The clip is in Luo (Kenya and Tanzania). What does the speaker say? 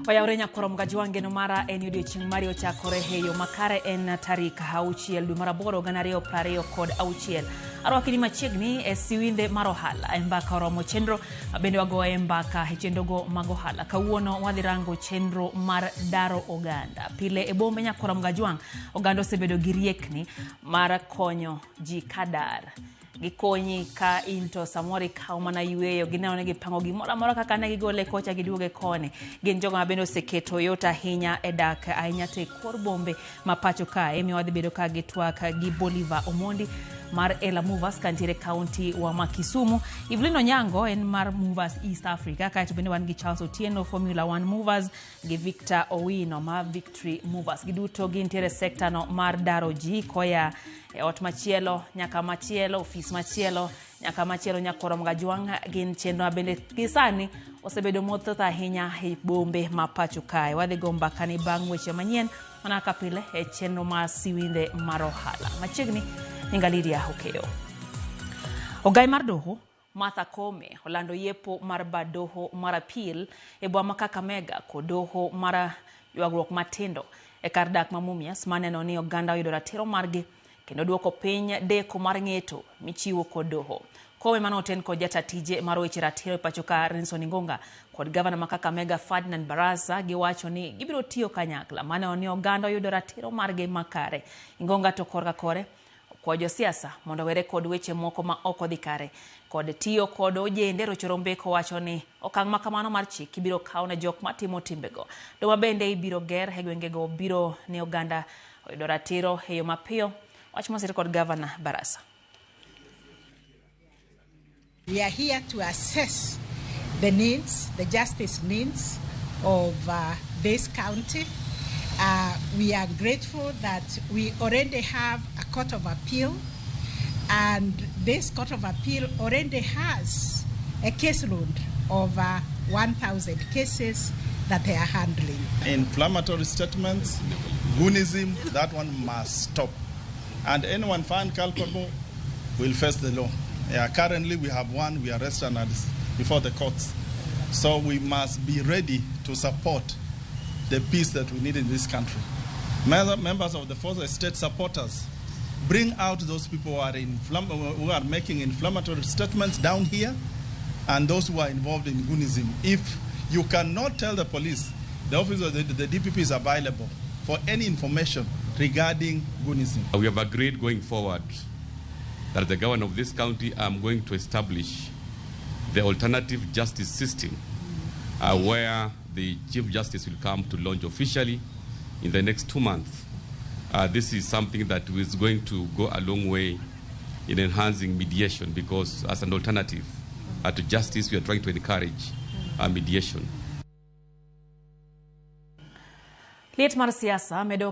Oyaurenya Kakamega jwange no mara en odiechieng' Mario chakore heyo makare en tarik 6 dwe mar 8 2026. Arwakini machiegni e siwinde mar ohala e mbaka oromo chenro bende wago e mbaka e chenrogo mag ohala. Kawuono wadhi rango chenro mar daro oganda. Pile e bombe Kakamega jwang' oganda osebedo gi riekni mar konyo ji kadar. Gikonyi ka into samori kao mana yueyo gineno ne gipango gimoro amora kaka ne gigole kocha giduoge kone. Gin jogo mabende oseketo yot ahinya e dak ahinya te kor bombe ma pacho kae. Emi wadhi bedo ka gitwak gi Bolivar Omondi mar Ela Movers kantiere county wa Kisumu. Evelyn Onyango en mar Movers East Africa. Kaeto bende wan gi Charles Otieno Formula 1 Movers gi Victor Owino mar Victory Movers. Giduto gintiere sekta no mar daro ji koya e ot machielo nyaka machielo, ofis machielo nyaka machielo Kakamega jwang' gin chenro bende gisani osebedo mothoth ahinya e bombe ma pacho kae. Wadhi go mbaka ni bang' weche manyien mana ka pile e chenro ma siwinde mar ohala. Machiegni Nyingalidia Hokeyo. Ogai mar doho Martha Kome olando yepo mar doho mar apeal e boma Kakamega kod doho mar ywagruok matindo e kar dak ma Mumias maneno ni oganda oyudo ratiro margi kendo duoko piny deko mar ng'eto michiwo kod doho. Kowe manoten kod jatatije mar weche ratiro e pacho ka Renson Ngonga kod gavana ma Kakamega Ferdinand Barasa giwacho ni gibiro tiyo kanyakla maneno ni oganda oyudo ratiro margi makare. Ngonga to korka kore kwa josiasa mondo were kod weche moko ma oko dhi kare kod tiyo kod ojende rochorombeko wacho ni okang' makamano mar chik ibiro kaw ne jok matimo timbego. Doma bende ibiro ger e gwengego biro ne oganda oyudo ratiro e yo mapiyo. Wach mosir kod Governor Barasa. We are here to assess the needs, the justice needs of this county. We are grateful that we already have a court of appeal, and this court of appeal already has a caseload of 1,000 cases that they are handling. Inflammatory statements, goonism, that one must stop. And anyone found culpable will face the law. Currently we have one, we arrest analysts before the courts. So we must be ready to support the peace that we need in this country. Members of the Fourth Estate supporters, bring out those people who are making inflammatory statements down here and those who are involved in goonism. If you cannot tell the police, the office of the DPP is available for any information regarding goonism. We have agreed going forward that the governor of this county am going to establish the alternative justice system where the Chief Justice will come to launch officially in the next 2 months. This is something that is going to go a long way in enhancing mediation, because as an alternative to justice, we are trying to encourage mediation. Liet mar siasa medo